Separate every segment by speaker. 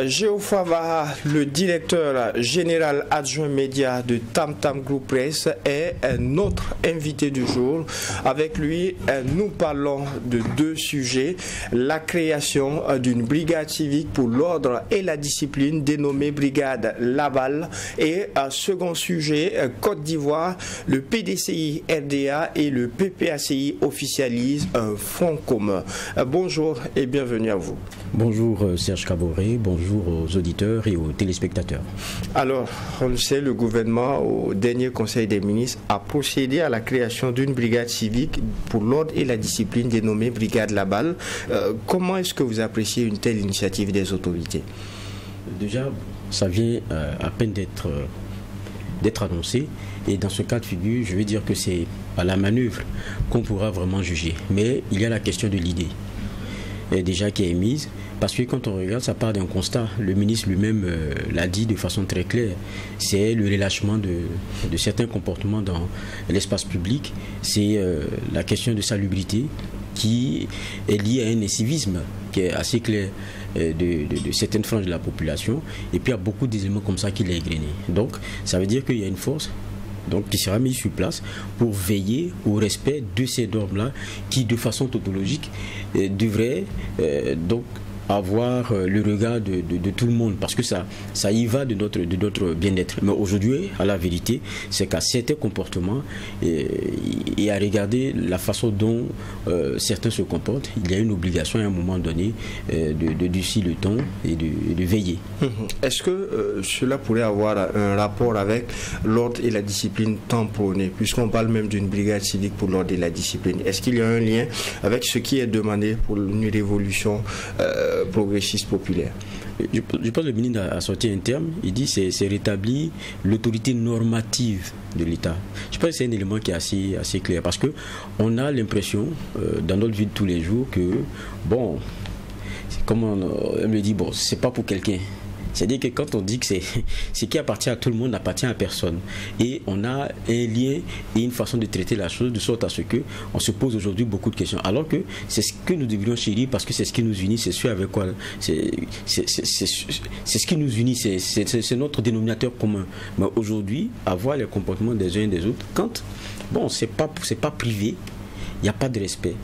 Speaker 1: Geoffroy Vaha, le directeur général adjoint média de Tam Tam Group Press, est notre invité du jour. Avec lui, nous parlons de deux sujets. La création d'une brigade civique pour l'ordre et la discipline dénommée Brigade Laval. Et second sujet, Côte d'Ivoire, le PDCI RDA et le PPACI officialisent un front commun. Bonjour et bienvenue à vous.
Speaker 2: Bonjour Serge Caboret, bonjour aux auditeurs et aux téléspectateurs.
Speaker 1: Alors, on le sait, le gouvernement, au dernier Conseil des ministres, a procédé à la création d'une brigade civique pour l'ordre et la discipline dénommée Brigade Laval. Comment est-ce que vous appréciez une telle initiative des autorités?
Speaker 2: Déjà, ça vient à peine d'être annoncé, et dans ce cas de figure, je vais dire que c'est à la manœuvre qu'on pourra vraiment juger. Mais il y a la question de l'idée déjà qui est émise, parce que quand on regarde, ça part d'un constat. Le ministre lui-même l'a dit de façon très claire. C'est le relâchement de certains comportements dans l'espace public. C'est la question de salubrité qui est liée à un incivisme qui est assez clair de certaines franges de la population. Et puis il y a beaucoup d'éléments comme ça qui l'ont égrené. Donc ça veut dire qu'il y a une force qui sera mise sur place pour veiller au respect de ces normes-là qui, de façon tautologique, devraient donc avoir le regard de tout le monde, parce que ça y va de notre bien-être. Mais aujourd'hui, à la vérité, c'est qu'à certains comportements et à regarder la façon dont certains se comportent, il y a une obligation à un moment donné de durcir le ton et de veiller.
Speaker 1: Est-ce que cela pourrait avoir un rapport avec l'ordre et la discipline tamponnée, puisqu'on parle même d'une brigade civique pour l'ordre et la discipline? Est-ce qu'il y a un lien avec ce qui est demandé pour une révolution progressiste populaire?
Speaker 2: Je pense que le ministre a sorti un terme, il dit c'est rétablir l'autorité normative de l'État. Je pense que c'est un élément qui est assez clair, parce qu'on a l'impression dans notre vie de tous les jours que, bon, comme on me dit, bon, c'est pas pour quelqu'un. C'est-à-dire que quand on dit que ce qui appartient à tout le monde n'appartient à personne, et on a un lien et une façon de traiter la chose de sorte à ce que on se pose aujourd'hui beaucoup de questions, alors que c'est ce que nous devrions chérir, parce que c'est ce qui nous unit, c'est ce avec quoi c'est ce qui nous unit, c'est notre dénominateur commun. Mais aujourd'hui, avoir les comportements des uns et des autres, quand bon, c'est pas privé, il n'y a pas de respect.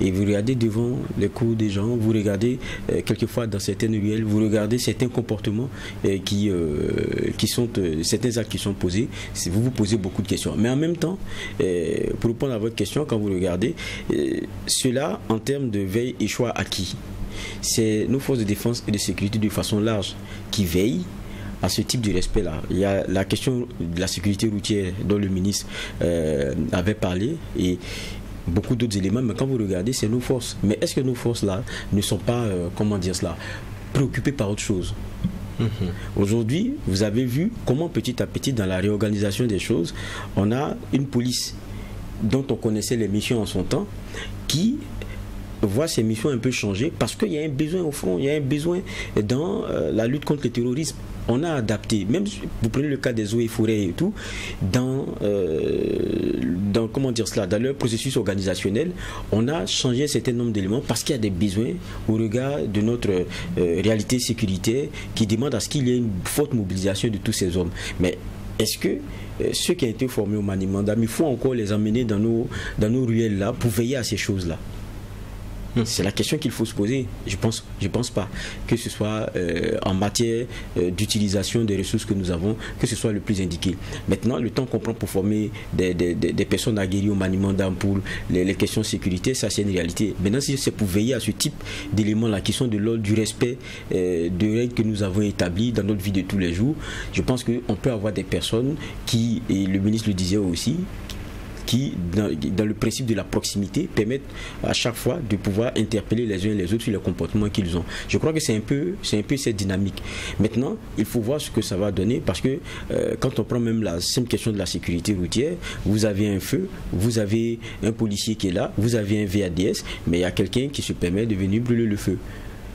Speaker 2: Et vous regardez devant les cours des gens, vous regardez quelquefois dans certaines ruelles, vous regardez certains comportements qui sont, certains actes qui sont posés, vous vous posez beaucoup de questions. Mais en même temps, pour répondre à votre question, quand vous regardez, cela en termes de veille et choix acquis, c'est nos forces de défense et de sécurité de façon large qui veillent à ce type de respect-là. Il y a la question de la sécurité routière dont le ministre avait parlé, et beaucoup d'autres éléments, mais quand vous regardez, c'est nos forces. Mais est-ce que nos forces-là ne sont pas, comment dire cela, préoccupées par autre chose? Aujourd'hui, vous avez vu comment petit à petit, dans la réorganisation des choses, on a une police dont on connaissait les missions en son temps, qui voit ses missions un peu changer, parce qu'il y a un besoin au fond, il y a un besoin dans la lutte contre le terrorisme. On a adapté, même vous prenez le cas des eaux et forêts et tout, dans comment dire cela, dans leur processus organisationnel, on a changé un certain nombre d'éléments parce qu'il y a des besoins au regard de notre réalité sécuritaire qui demande à ce qu'il y ait une forte mobilisation de tous ces hommes. Mais est-ce que ceux qui ont été formés au maniement d'armes, il faut encore les emmener dans nos ruelles là pour veiller à ces choses-là? C'est la question qu'il faut se poser. Je pense pas que ce soit en matière d'utilisation des ressources que nous avons, que ce soit le plus indiqué. Maintenant, le temps qu'on prend pour former des personnes aguerries au maniement d'armes pour les questions de sécurité, ça c'est une réalité. Maintenant, si c'est pour veiller à ce type d'éléments-là qui sont de l'ordre du respect de règles que nous avons établies dans notre vie de tous les jours, je pense qu'on peut avoir des personnes qui, et le ministre le disait aussi, qui, dans le principe de la proximité, permettent à chaque fois de pouvoir interpeller les uns et les autres sur les comportements qu'ils ont. Je crois que c'est un peu cette dynamique. Maintenant, il faut voir ce que ça va donner, parce que quand on prend même la simple question de la sécurité routière, vous avez un feu, vous avez un policier qui est là, vous avez un VADS, mais il y a quelqu'un qui se permet de venir brûler le feu.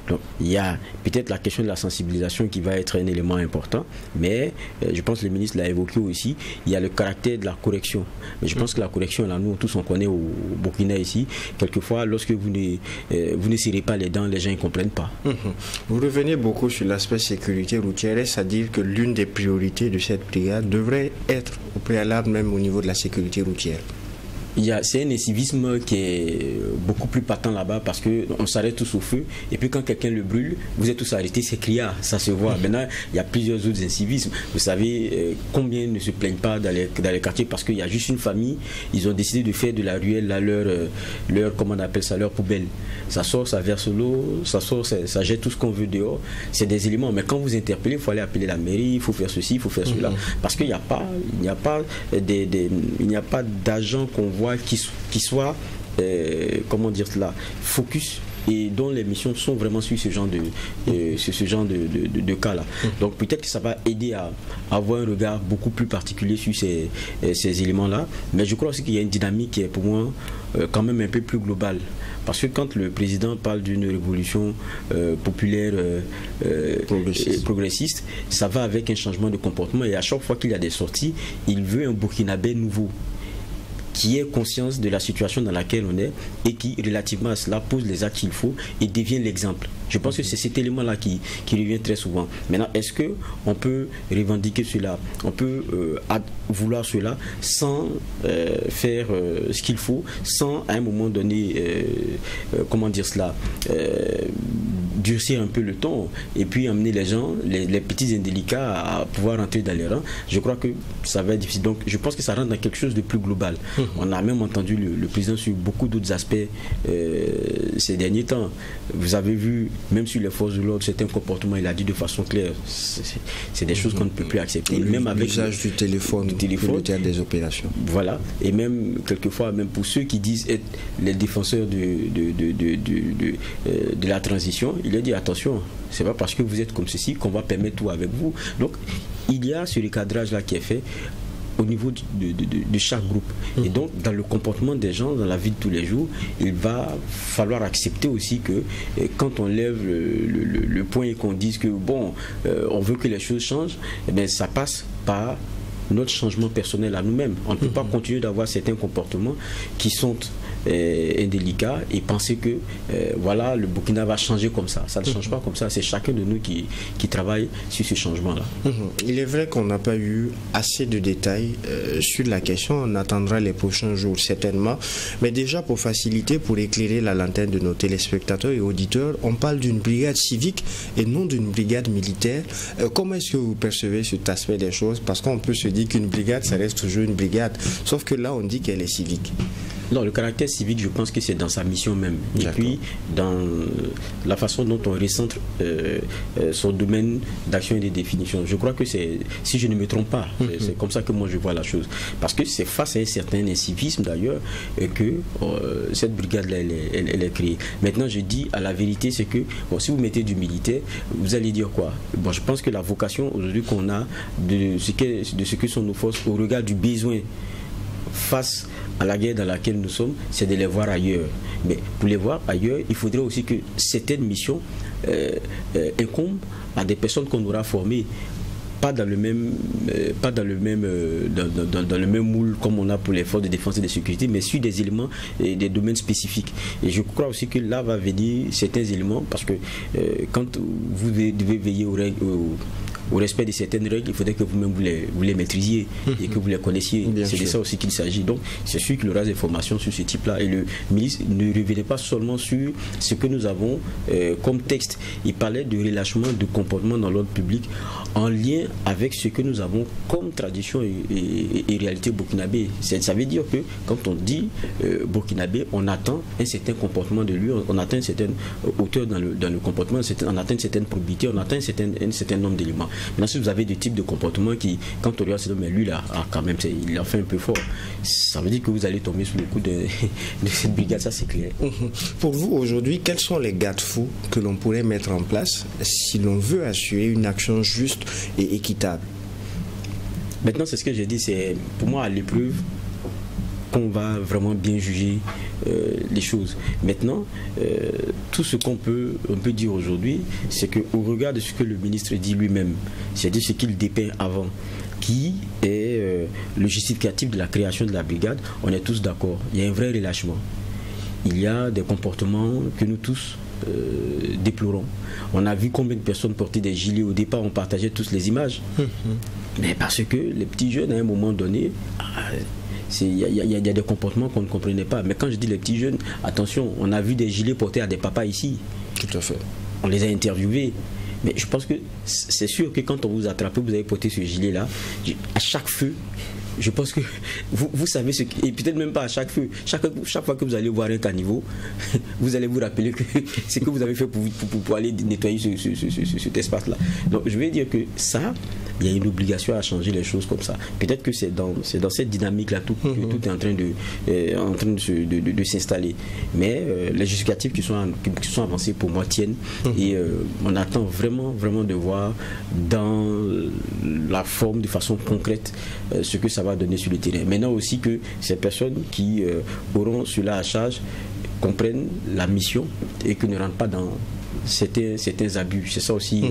Speaker 2: Donc, il y a peut-être la question de la sensibilisation qui va être un élément important, mais je pense que le ministre l'a évoqué aussi, il y a le caractère de la correction. Mais je pense que la correction, là, nous tous on connaît au Burkina ici, quelquefois lorsque vous ne serrez pas les dents, les gens ne comprennent pas.
Speaker 1: Vous revenez beaucoup sur l'aspect sécurité routière, c'est-à-dire que l'une des priorités de cette brigade devrait être au préalable même au niveau de la sécurité routière.
Speaker 2: C'est un incivisme qui est beaucoup plus patent là-bas parce qu'on s'arrête tous au feu et puis quand quelqu'un le brûle, vous êtes tous arrêtés, c'est criard, ça se voit. Maintenant, il y a plusieurs autres incivismes. Vous savez combien ne se plaignent pas dans les quartiers parce qu'il y a juste une famille, ils ont décidé de faire de la ruelle là, leur comment on appelle ça, leur poubelle. Ça sort, ça verse l'eau, ça sort, ça jette tout ce qu'on veut dehors. C'est des éléments. Mais quand vous interpellez, il faut aller appeler la mairie, il faut faire ceci, il faut faire cela. Parce qu'il n'y a pas d'agent qu'on voit qui soit comment dire cela, focus et dont les missions sont vraiment sur ce genre de cas là. Donc peut-être que ça va aider à avoir un regard beaucoup plus particulier sur ces éléments là, mais je crois aussi qu'il y a une dynamique qui est pour moi quand même un peu plus globale. Parce que quand le président parle d'une révolution populaire progressiste, ça va avec un changement de comportement et à chaque fois qu'il y a des sorties, il veut un Burkinabé nouveau qui ait conscience de la situation dans laquelle on est et qui, relativement à cela, pose les actes qu'il faut et devient l'exemple. Je pense que c'est cet élément-là qui revient très souvent. Maintenant, est-ce qu'on peut revendiquer cela? On peut vouloir cela sans faire ce qu'il faut, sans à un moment donné, comment dire cela, durcir un peu le ton et puis amener les gens, les petits indélicats à pouvoir entrer dans les rangs. Je crois que ça va être difficile. Donc, je pense que ça rentre dans quelque chose de plus global. On a même entendu le président sur beaucoup d'autres aspects ces derniers temps. Vous avez vu, même sur les forces de l'ordre, certains comportements, il a dit de façon claire, c'est des choses qu'on ne peut plus accepter. Même avec
Speaker 1: l'usage du téléphone, le théâtre des opérations.
Speaker 2: Voilà. Et même, quelquefois, même pour ceux qui disent être les défenseurs de la transition, il a dit attention, c'est pas parce que vous êtes comme ceci qu'on va permettre tout avec vous. Donc, il y a ce recadrage-là qui est fait au niveau de chaque groupe. Et donc, dans le comportement des gens, dans la vie de tous les jours, il va falloir accepter aussi que quand on lève le point et qu'on dise que, bon, on veut que les choses changent, eh bien, ça passe par notre changement personnel à nous-mêmes. On ne peut pas continuer d'avoir certains comportements qui sont indélicats et penser que voilà, le Burkina va changer comme ça. Ça ne change pas comme ça. C'est chacun de nous qui travaille sur ce changement-là.
Speaker 1: Il est vrai qu'on n'a pas eu assez de détails sur la question. On attendra les prochains jours certainement. Mais déjà, pour faciliter, pour éclairer la lanterne de nos téléspectateurs et auditeurs, on parle d'une brigade civique et non d'une brigade militaire. Comment est-ce que vous percevez cet aspect des choses? Parce qu'on peut se dire qu'une brigade, ça reste toujours une brigade. Sauf que là, on dit qu'elle est civique.
Speaker 2: Non, le caractère civique, je pense que c'est dans sa mission même. Et puis, dans la façon dont on recentre son domaine d'action et de définition. Je crois que c'est, si je ne me trompe pas, c'est comme ça que moi je vois la chose. Parce que c'est face à un certain incivisme d'ailleurs que cette brigade-là, elle est créée. Maintenant, je dis à la vérité, c'est que, bon, si vous mettez du militaire, vous allez dire quoi? Bon, je pense que la vocation aujourd'hui qu'on a de ce que sont nos forces au regard du besoin face à la guerre dans laquelle nous sommes, c'est de les voir ailleurs. Mais pour les voir ailleurs, il faudrait aussi que certaines missions incombent à des personnes qu'on aura formées, pas dans le même moule comme on a pour les forces de défense et de sécurité, mais sur des éléments et des domaines spécifiques. Et je crois aussi que là va venir certains éléments, parce que quand vous devez veiller au respect de certaines règles, il faudrait que vous-même vous les maîtrisiez et que vous les connaissiez. C'est de ça aussi qu'il s'agit. Donc, c'est sûr qu'il y aura des formations sur ce type-là. Et le ministre ne revenait pas seulement sur ce que nous avons comme texte. Il parlait de relâchement de comportement dans l'ordre public en lien avec ce que nous avons comme tradition et réalité burkinabé. Ça veut dire que quand on dit burkinabé, on attend un certain comportement de lui, on atteint une certaine hauteur dans le comportement, on atteint une certaine probité, on atteint un certain nombre d'éléments. Maintenant, si vous avez des types de comportements qui, quand on regarde, c'est mais lui là, quand même, il a fait un peu fort. Ça veut dire que vous allez tomber sous le coup de cette brigade, ça c'est clair.
Speaker 1: Pour vous, aujourd'hui, quels sont les garde-fous que l'on pourrait mettre en place si l'on veut assurer une action juste et équitable?
Speaker 2: Maintenant, c'est ce que j'ai dit, c'est pour moi à l'épreuve, qu'on va vraiment bien juger les choses. Maintenant, tout ce qu'on peut dire aujourd'hui, c'est qu'au regard de ce que le ministre dit lui-même, c'est-à-dire ce qu'il dépeint avant, qui est le justificatif de la création de la brigade, on est tous d'accord. Il y a un vrai relâchement. Il y a des comportements que nous tous déplorons. On a vu combien de personnes portaient des gilets. Au départ, on partageait tous les images. Mais parce que les petits jeunes, à un moment donné, il y a des comportements qu'on ne comprenait pas. Mais quand je dis les petits jeunes, attention, on a vu des gilets portés à des papas ici.
Speaker 1: Tout à fait.
Speaker 2: On les a interviewés. Mais je pense que c'est sûr que quand on vous attrape, vous avez porté ce gilet-là, à chaque feu, je pense que vous savez ce qui, et peut-être même pas à chaque feu, chaque fois que vous allez voir un caniveau, vous allez vous rappeler que c'est que vous avez fait pour aller nettoyer cet espace-là. Donc je vais dire que ça, il y a une obligation à changer les choses comme ça. Peut-être que c'est dans cette dynamique-là que tout est en train de s'installer. Mais les justificatifs qui sont avancés pour moi tiennent. Et on attend vraiment de voir dans la forme, de façon concrète, ce que ça va donner sur le terrain. Maintenant aussi que ces personnes qui auront cela à charge comprennent la mission et que ne rentrent pas dans certains abus. C'est ça aussi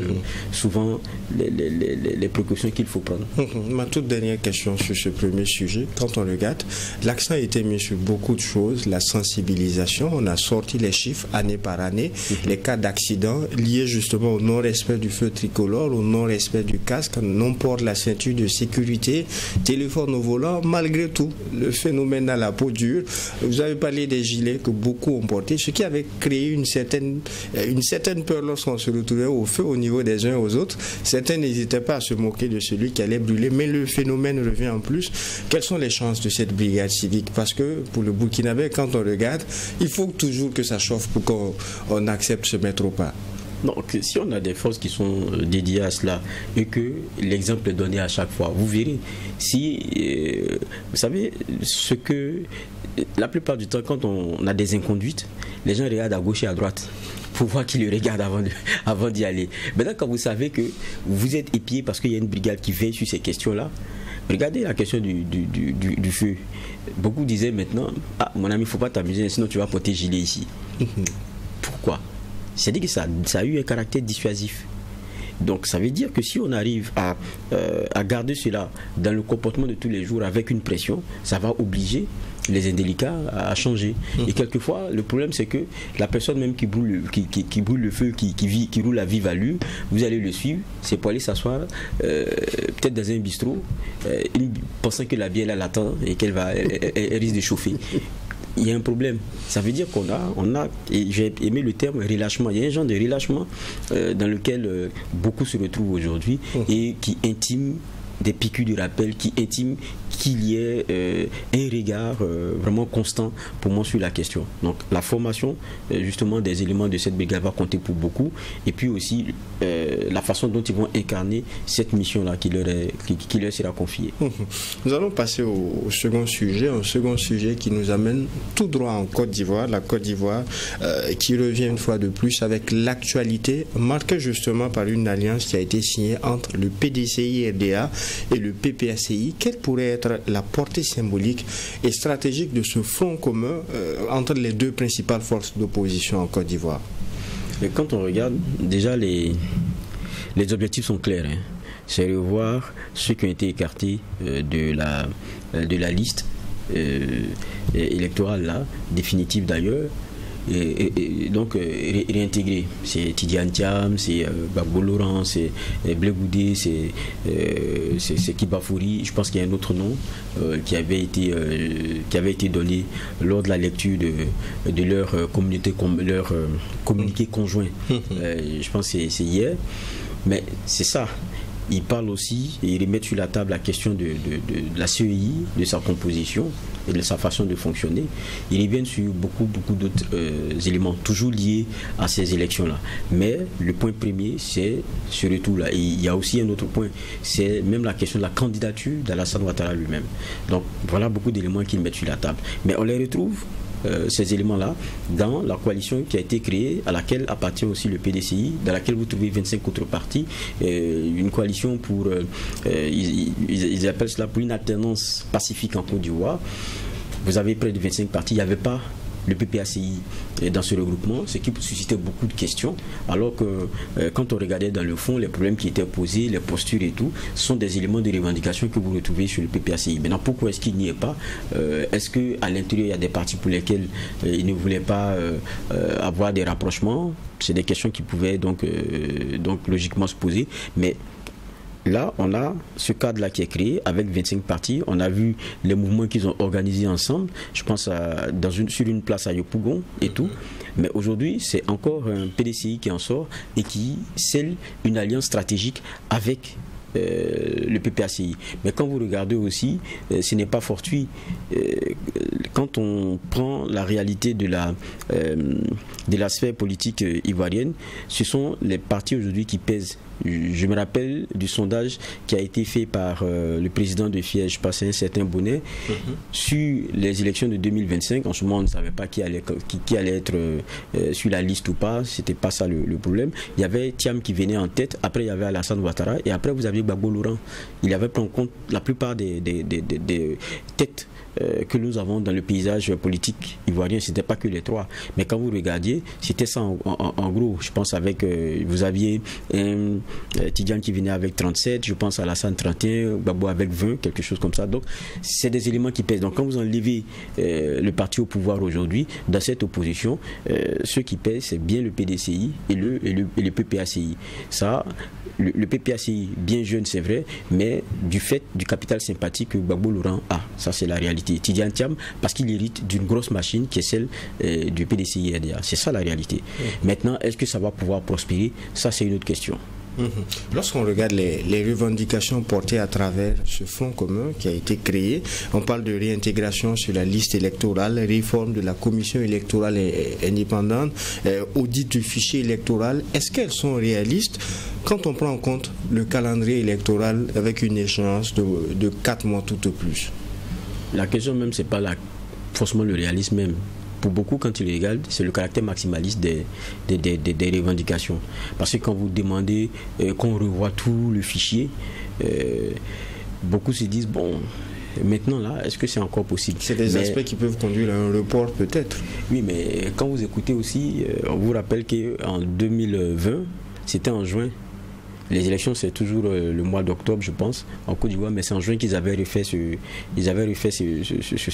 Speaker 2: souvent les précautions qu'il faut prendre.
Speaker 1: Ma toute dernière question sur ce premier sujet, quand on regarde, l'accent a été mis sur beaucoup de choses, la sensibilisation, on a sorti les chiffres année par année, les cas d'accidents liés justement au non-respect du feu tricolore, au non-respect du casque, non-port de la ceinture de sécurité, téléphone au volant, malgré tout, le phénomène à la peau dure. Vous avez parlé des gilets que beaucoup ont portés, ce qui avait créé une certaine peur lorsqu'on se retrouvait au feu au niveau des uns aux autres. Certains n'hésitaient pas à se moquer de celui qui allait brûler, mais le phénomène revient en plus. Quelles sont les chances de cette brigade civique? Parce que pour le Burkinabé, quand on regarde, il faut toujours que ça chauffe pour qu'on accepte de se mettre au pas.
Speaker 2: Donc, si on a des forces qui sont dédiées à cela et que l'exemple est donné à chaque fois, vous verrez. Si, vous savez, la plupart du temps, quand on a des inconduites, les gens regardent à gauche et à droite pour voir qui le regarde avant d'y aller. Maintenant, quand vous savez que vous êtes épié parce qu'il y a une brigade qui veille sur ces questions-là, regardez la question du feu. Beaucoup disaient maintenant, mon ami, il ne faut pas t'amuser, sinon tu vas porter gilet ici. Pourquoi? C'est-à-dire que ça a eu un caractère dissuasif. Donc ça veut dire que si on arrive à garder cela dans le comportement de tous les jours avec une pression, ça va obliger les indélicats à changer. Et quelquefois, le problème c'est que la personne même qui brûle le feu, qui roule à vive allure, vous allez le suivre, c'est pour aller s'asseoir peut-être dans un bistrot, pensant que la bière l'attend et qu'elle risque de chauffer. Il y a un problème. Ça veut dire qu'on a, et j'ai aimé le terme relâchement. Il y a un genre de relâchement dans lequel beaucoup se retrouvent aujourd'hui et qui intime des piqûres de rappel, qui intime qu'il y ait un regard vraiment constant pour moi sur la question. Donc la formation justement des éléments de cette brigade va compter pour beaucoup, et puis aussi la façon dont ils vont incarner cette mission-là qui leur sera confiée.
Speaker 1: Nous allons passer au second sujet, qui nous amène tout droit en Côte d'Ivoire, la Côte d'Ivoire qui revient une fois de plus avec l'actualité marquée justement par une alliance qui a été signée entre le PDCI-RDA et le PPACI. Quelle pourrait être la portée symbolique et stratégique de ce front commun entre les deux principales forces d'opposition en Côte d'Ivoire?
Speaker 2: Et quand on regarde, déjà les objectifs sont clairs. C'est revoir ceux qui ont été écartés de la liste électorale là, définitive d'ailleurs. Et donc réintégrer, c'est Tidiane Thiam, c'est Gbagbo Laurent, c'est Blé Goudé, c'est Kibafouri. Je pense qu'il y a un autre nom qui avait été donné lors de la lecture de leur communiqué conjoint. Je pense que c'est hier, mais c'est ça. Ils parlent aussi et ils remettent sur la table la question de la CEI, de sa composition et de sa façon de fonctionner. Ils reviennent sur beaucoup d'autres éléments, toujours liés à ces élections-là. Mais le point premier, c'est ce retour-là. Et il y a aussi un autre point, c'est même la question de la candidature d'Alassane Ouattara lui-même. Donc voilà beaucoup d'éléments qu'ils mettent sur la table. Mais on les retrouve, ces éléments-là, dans la coalition qui a été créée, à laquelle appartient aussi le PDCI, dans laquelle vous trouvez 25 autres partis, une coalition pour, ils appellent cela pour une alternance pacifique en Côte d'Ivoire. vous avez près de 25 partis, il n'y avait pas le PPACI dans ce regroupement, ce qui suscitait beaucoup de questions, alors que quand on regardait dans le fond, les problèmes qui étaient posés, les postures et tout, sont des éléments de revendication que vous retrouvez sur le PPACI. Maintenant, pourquoi est-ce qu'il n'y est pas? Est-ce qu'à l'intérieur, il y a des partis pour lesquels ils ne voulaient pas avoir des rapprochements? C'est des questions qui pouvaient donc logiquement se poser, mais là, on a ce cadre-là qui est créé avec 25 partis. On a vu les mouvements qu'ils ont organisés ensemble. Je pense sur une place à Yopougon et tout. Mais aujourd'hui, c'est encore un PDCI qui en sort et qui scelle une alliance stratégique avec le PPACI. Mais quand vous regardez aussi, ce n'est pas fortuit. Quand on prend la réalité de la sphère politique ivoirienne, ce sont les partis aujourd'hui qui pèsent. Je me rappelle du sondage qui a été fait par le président de FIES, je pense un certain Bonnet, sur les élections de 2025. En ce moment, on ne savait pas qui allait être sur la liste ou pas. C'était pas ça le problème. Il y avait Thiam qui venait en tête. Après, il y avait Alassane Ouattara. Et après, vous aviez Gbagbo Laurent. Il avait pris en compte la plupart des têtes que nous avons dans le paysage politique ivoirien. C'était pas que les trois, mais quand vous regardiez, c'était ça en gros. Je pense avec vous aviez Tidjane qui venait avec 37, je pense à Alassane 31, Gbagbo avec 20, quelque chose comme ça. Donc c'est des éléments qui pèsent. Donc quand vous enlevez le parti au pouvoir aujourd'hui, dans cette opposition, ceux qui pèsent, c'est bien le PDCI et le PPACI. Ça, le PPACI, bien jeune, c'est vrai, mais du fait du capital sympathique que Gbagbo Laurent a, ça c'est la réalité. Tidjane Thiam, parce qu'il hérite d'une grosse machine qui est celle du PDCI-RDA. C'est ça la réalité. Maintenant, est-ce que ça va pouvoir prospérer? Ça, c'est une autre question.
Speaker 1: Lorsqu'on regarde les revendications portées à travers ce front commun qui a été créé, on parle de réintégration sur la liste électorale, réforme de la commission électorale indépendante, audit du fichier électoral. Est-ce qu'elles sont réalistes quand on prend en compte le calendrier électoral avec une échéance de 4 mois tout au plus?
Speaker 2: La question même, c'est pas forcément le réalisme même. Pour beaucoup, quand il regarde, c'est le caractère maximaliste des revendications. Parce que quand vous demandez qu'on revoie tout le fichier, beaucoup se disent, bon, maintenant là, est-ce que c'est encore possible?
Speaker 1: C'est des aspects qui peuvent conduire à un report peut-être.
Speaker 2: Oui, mais quand vous écoutez aussi, on vous rappelle qu'en 2020, c'était en juin. Les élections, c'est toujours le mois d'octobre, je pense, en Côte d'Ivoire, mais c'est en juin qu'ils avaient refait ce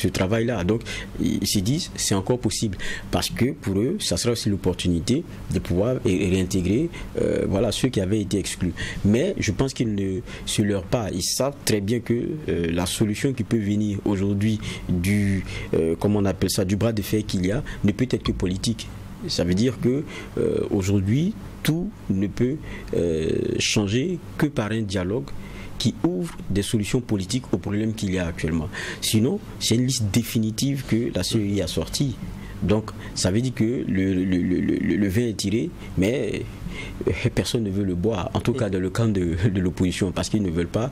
Speaker 2: travail-là. Donc, ils se disent, c'est encore possible. Parce que pour eux, ça sera aussi l'opportunité de pouvoir réintégrer voilà, ceux qui avaient été exclus. Mais je pense qu'ils ne se leurrent pas. Ils savent très bien que la solution qui peut venir aujourd'hui comment on appelle ça, du bras de fer qu'il y a, ne peut être que politique. Ça veut dire que aujourd'hui, tout ne peut changer que par un dialogue qui ouvre des solutions politiques aux problèmes qu'il y a actuellement. Sinon, c'est une liste définitive que la CEI a sortie. Donc, ça veut dire que le vin est tiré, mais personne ne veut le boire, en tout cas dans le camp de l'opposition, parce qu'ils ne veulent pas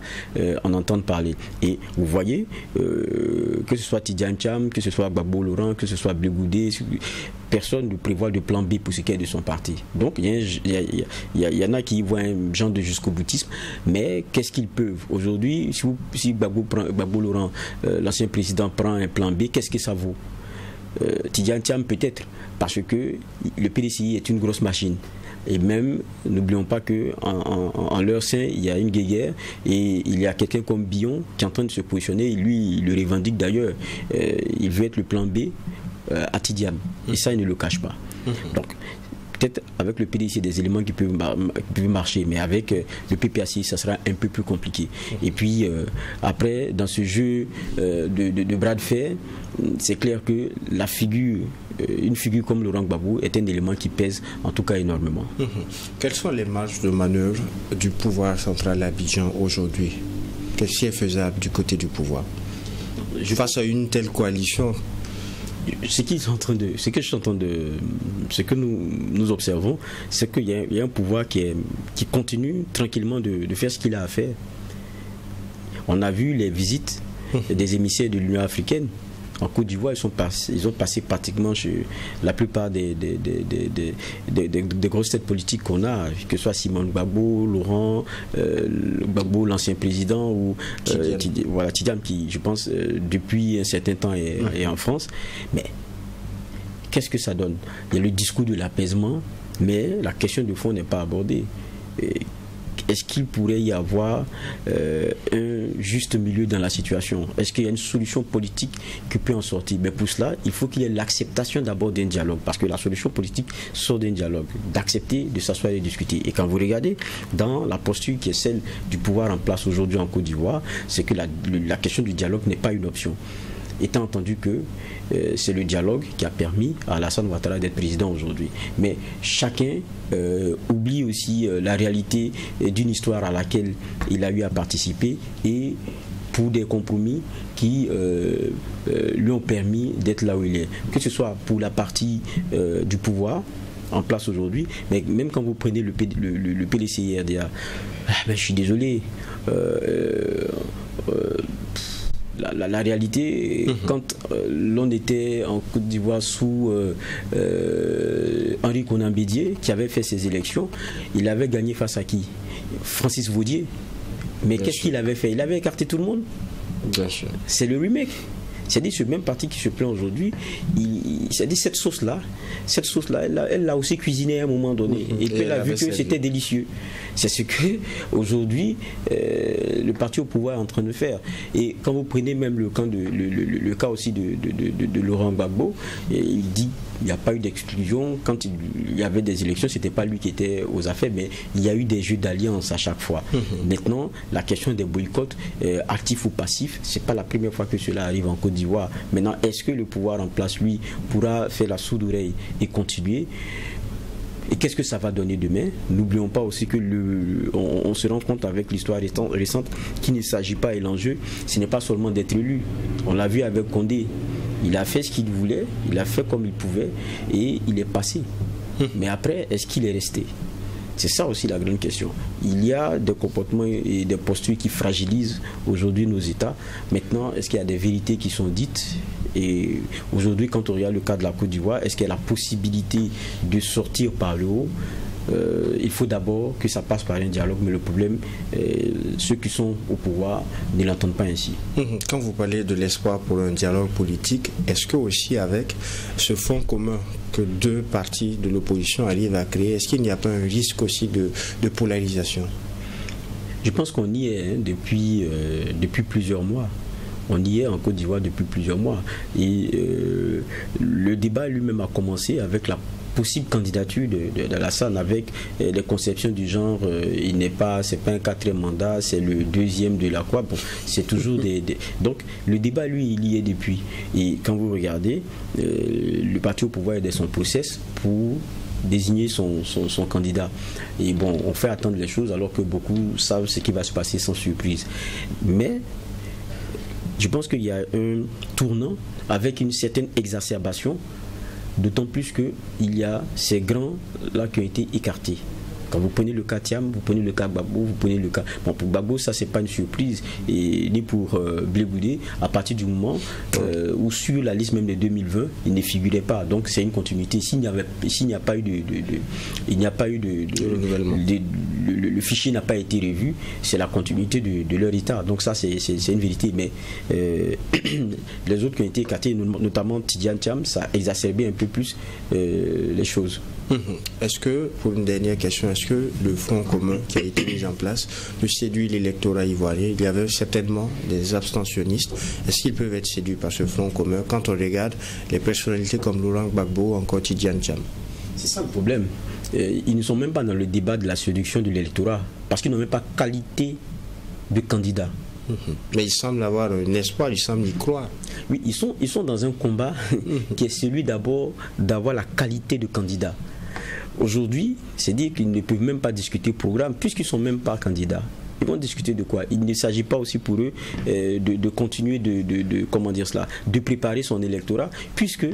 Speaker 2: en entendre parler. Et vous voyez, que ce soit Tidjane Thiam, que ce soit Gbagbo Laurent, que ce soit Blé Goudé, personne ne prévoit de plan B pour ce qui est de son parti. Donc il y en a qui voient un genre de jusqu'au boutisme, mais qu'est-ce qu'ils peuvent? Aujourd'hui, si Gbagbo Laurent, l'ancien président, prend un plan B, qu'est-ce que ça vaut? Tidjane Thiam peut-être, parce que le PDCI est une grosse machine. Et même, n'oublions pas qu'en leur sein, il y a une guéguerre et il y a quelqu'un comme Billon qui est en train de se positionner. Et lui, il le revendique d'ailleurs. Il veut être le plan B à Tidjane. Et ça, il ne le cache pas. Donc, peut-être avec le PDC des éléments qui peuvent marcher, mais avec le PPACI, ça sera un peu plus compliqué. Et puis, après, dans ce jeu de bras de fer, c'est clair que une figure comme Laurent Gbagbo est un élément qui pèse en tout cas énormément.
Speaker 1: Quelles sont les marges de manœuvre du pouvoir central à Abidjan aujourd'hui? Qu'est-ce qui est faisable du côté du pouvoir face à une telle coalition?
Speaker 2: Ce que nous observons, c'est qu'il y a un pouvoir qui continue tranquillement de faire ce qu'il a à faire. On a vu les visites des émissaires de l'Union africaine En Côte d'Ivoire, ils ont passé pratiquement la plupart des grosses têtes politiques qu'on a, que ce soit Simon Gbagbo, Laurent Gbagbo, l'ancien président, ou Tidiane, qui, je pense, depuis un certain temps est en France. Mais qu'est-ce que ça donne? Il y a le discours de l'apaisement, mais la question de fond n'est pas abordée. Est-ce qu'il pourrait y avoir un juste milieu dans la situation? Est-ce qu'il y a une solution politique qui peut en sortir? Mais pour cela, il faut qu'il y ait l'acceptation d'abord d'un dialogue, parce que la solution politique sort d'un dialogue, d'accepter, de s'asseoir et de discuter. Et quand vous regardez dans la posture qui est celle du pouvoir en place aujourd'hui en Côte d'Ivoire, c'est que la question du dialogue n'est pas une option. Étant entendu que c'est le dialogue qui a permis à Alassane Ouattara d'être président aujourd'hui. Mais chacun oublie aussi la réalité d'une histoire à laquelle il a eu à participer, et pour des compromis qui lui ont permis d'être là où il est. Que ce soit pour la partie du pouvoir en place aujourd'hui, mais même quand vous prenez le PDC-RDA, je suis désolé, la réalité, quand l'on était en Côte d'Ivoire sous Henri Konan Bédié, qui avait fait ses élections, il avait gagné face à qui? Francis Vaudier. Mais qu'est-ce qu'il avait fait? Il avait écarté tout le monde. C'est le remake. C'est-à-dire ce même parti qui se plaint aujourd'hui, c'est-à-dire cette sauce-là, elle l'a aussi cuisinée à un moment donné. Et puis elle a vu que c'était délicieux. C'est ce que aujourd'hui le parti au pouvoir est en train de faire. Et quand vous prenez même le cas aussi de Laurent Gbagbo, il dit il n'y a pas eu d'exclusion. Quand il y avait des élections, ce n'était pas lui qui était aux affaires, mais il y a eu des jeux d'alliance à chaque fois. Maintenant, la question des boycotts, actifs ou passifs, ce n'est pas la première fois que cela arrive en Côte d'Ivoire. Maintenant, est-ce que le pouvoir en place, lui, pourra faire la sourde oreille et continuer? Et qu'est-ce que ça va donner demain? N'oublions pas aussi que on se rend compte avec l'histoire récente qu'il ne s'agit pas, et l'enjeu, ce n'est pas seulement d'être élu. On l'a vu avec Condé. Il a fait ce qu'il voulait, il a fait comme il pouvait, et il est passé. Mais après, est-ce qu'il est resté? C'est ça aussi la grande question. Il y a des comportements et des postures qui fragilisent aujourd'hui nos États. Maintenant, est-ce qu'il y a des vérités qui sont dites? Et aujourd'hui, quand on regarde le cas de la Côte d'Ivoire, est-ce qu'il y a la possibilité de sortir par le haut? Il faut d'abord que ça passe par un dialogue, mais le problème, ceux qui sont au pouvoir ne l'entendent pas ainsi.
Speaker 1: Quand vous parlez de l'espoir pour un dialogue politique, est-ce que aussi avec ce front commun que deux partis de l'opposition arrivent à créer, est-ce qu'il n'y a pas un risque aussi de polarisation?
Speaker 2: Je pense qu'on y est depuis plusieurs mois. On y est en Côte d'Ivoire depuis plusieurs mois. Et le débat lui-même a commencé avec la possible candidature d'Alassane, avec des conceptions du genre c'est pas un 4e mandat, c'est le 2e de la quoi. Bon, c'est toujours donc le débat, lui, il y est depuis. Et quand vous regardez, le parti au pouvoir est dans son process pour désigner son candidat. Et bon, on fait attendre les choses alors que beaucoup savent ce qui va se passer sans surprise. Mais je pense qu'il y a un tournant avec une certaine exacerbation, d'autant plus qu'il y a ces grands-là qui ont été écartés. Quand vous prenez le cas Thiam, vous prenez le cas Gbagbo, vous prenez le cas... Bon, pour Gbagbo, ça, c'est pas une surprise, et ni pour Blé Goudé, à partir du moment où sur la liste même de 2020, il ne figurait pas. Donc, c'est une continuité. S'il n'y a pas eu le fichier n'a pas été revu, c'est la continuité de leur état. Donc, ça, c'est une vérité. Mais les autres qui ont été écartés, notamment Tidiane Thiam, ça a exacerbé un peu plus les choses.
Speaker 1: Est-ce que, pour une dernière question, est-ce que le front commun qui a été mis en place peut séduire l'électorat ivoirien? Il y avait certainement des abstentionnistes. Est-ce qu'ils peuvent être séduits par ce front commun quand on regarde les personnalités comme Laurent Gbagbo ou encore Tidiane Thiam?
Speaker 2: C'est ça le problème. Ils ne sont même pas dans le débat de la séduction de l'électorat parce qu'ils n'ont même pas qualité de candidat.
Speaker 1: Mais ils semblent avoir un espoir, ils semblent y croire.
Speaker 2: Oui, ils sont dans un combat qui est celui d'abord d'avoir la qualité de candidat. Aujourd'hui, c'est dire qu'ils ne peuvent même pas discuter programme puisqu'ils ne sont même pas candidats. Ils vont discuter de quoi? Il ne s'agit pas aussi pour eux de continuer de préparer son électorat puisque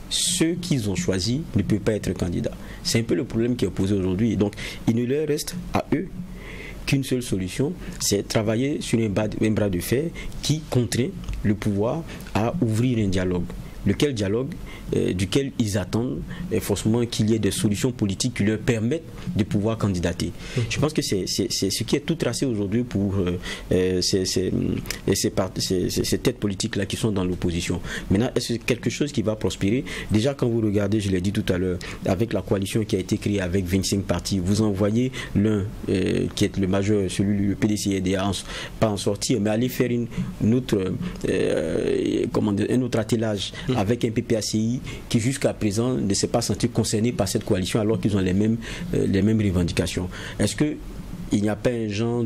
Speaker 2: ceux qu'ils ont choisis ne peuvent pas être candidats. C'est un peu le problème qui est posé aujourd'hui. Donc, il ne leur reste à eux qu'une seule solution, c'est travailler sur un bras de fer qui contraint le pouvoir à ouvrir un dialogue. Lequel dialogue duquel ils attendent forcément qu'il y ait des solutions politiques qui leur permettent de pouvoir candidater. Je pense que c'est ce qui est tout tracé aujourd'hui pour ces têtes politiques-là qui sont dans l'opposition. Maintenant, est-ce que c'est quelque chose qui va prospérer? Déjà, quand vous regardez, je l'ai dit tout à l'heure, avec la coalition qui a été créée avec 25 partis, vous en voyez l'un qui est le majeur, celui du PDCIDA, pas en sortir, mais aller faire un autre attelage avec un PPACI qui jusqu'à présent ne s'est pas senti concerné par cette coalition alors qu'ils ont les mêmes revendications. Est-ce que il n'y a pas un genre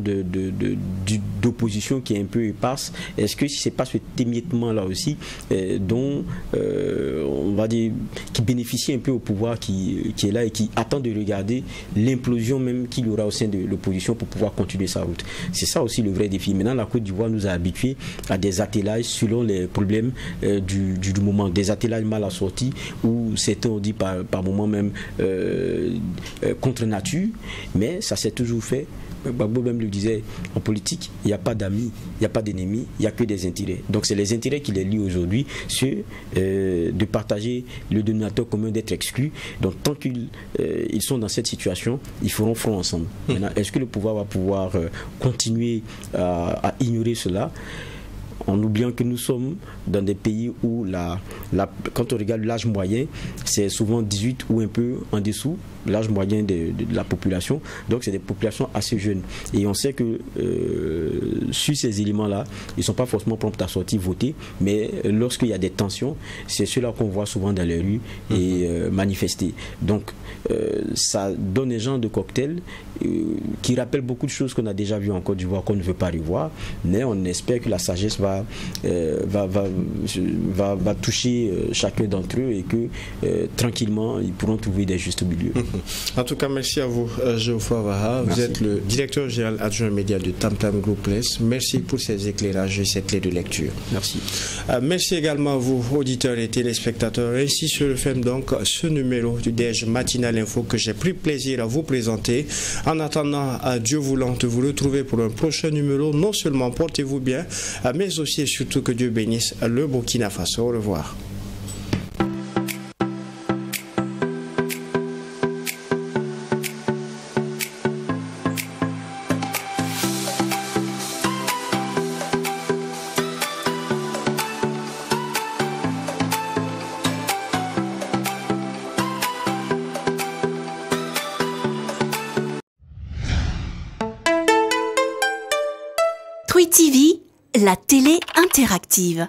Speaker 2: d'opposition qui est un peu éparse? Est-ce que ce n'est pas cet émiettement-là aussi dont, on va dire, qui bénéficie un peu au pouvoir qui est là et qui attend de regarder l'implosion même qu'il y aura au sein de l'opposition pour pouvoir continuer sa route? C'est ça aussi le vrai défi. Maintenant, la Côte d'Ivoire nous a habitués à des attellages selon les problèmes du moment, des attellages mal assortis où certains ont dit par moment même contre nature, mais ça s'est toujours fait. Gbagbo même le disait, en politique, il n'y a pas d'amis, il n'y a pas d'ennemis, il n'y a que des intérêts. Donc c'est les intérêts qui les lient aujourd'hui, ceux de partager le dénominateur commun, d'être exclus. Donc tant qu'ils sont dans cette situation, ils feront front ensemble. Maintenant, est-ce que le pouvoir va pouvoir continuer à ignorer cela, en oubliant que nous sommes dans des pays où quand on regarde l'âge moyen, c'est souvent 18 ou un peu en dessous, l'âge moyen de la population. Donc c'est des populations assez jeunes. Et on sait que sur ces éléments-là, ils ne sont pas forcément prompts à sortir voter, mais lorsqu'il y a des tensions, c'est ceux-là qu'on voit souvent dans les rues et manifester. Donc ça donne un genre de cocktail qui rappelle beaucoup de choses qu'on a déjà vues en Côte d'Ivoire, qu'on ne veut pas revoir, mais on espère que la sagesse va toucher chacun d'entre eux et que tranquillement ils pourront trouver des justes milieux.
Speaker 1: En tout cas, merci à vous, Geoffroy Waha. Vous êtes le directeur général adjoint média de Tam Tam Group Press. Merci pour ces éclairages et cette clé de lecture.
Speaker 2: Merci.
Speaker 1: Merci également à vous, auditeurs et téléspectateurs. Ainsi se referme donc ce numéro du DEJ Matinal Info que j'ai pris plaisir à vous présenter. En attendant, Dieu voulant, de vous retrouver pour un prochain numéro. Non seulement portez-vous bien, mais aussi et surtout que Dieu bénisse le Burkina Faso. Au revoir.
Speaker 3: Truy TV, la télé interactive.